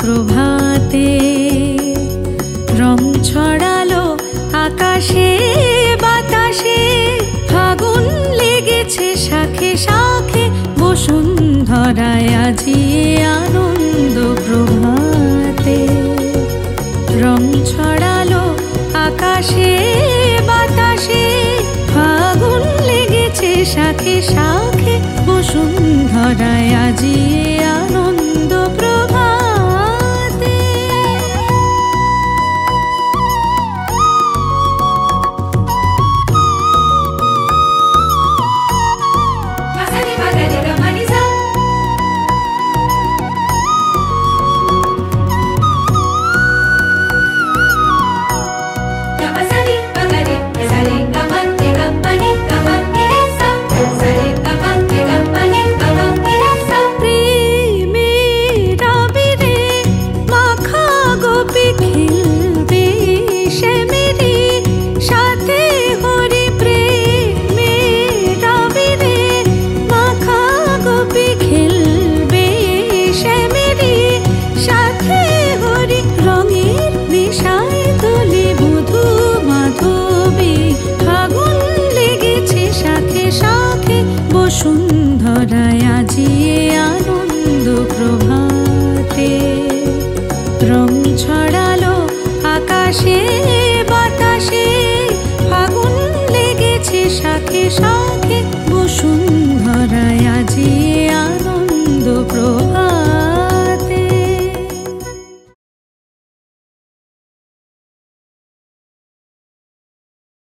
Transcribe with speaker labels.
Speaker 1: প্রভাতে রং ছড়ালো আকাশে বাতাসে, ফাগুন লেগেছে শাখে শাখে, বসুন্ধরায় আজি আনন্দ প্রভাতে। রং ছড়ালো আকাশে বাতাসে, ফাগুন লেগেছে শাখে শাখে, বসুন্ধরায় আজি আনন্দ প্রভাতে। বসুন্ধরায় আজি আনন্দ প্রভাতে রং ছড়ালো আকাশে বাতাসে, ফাগুন লেগেছে শাখে শাখে, বসুন্ধরায়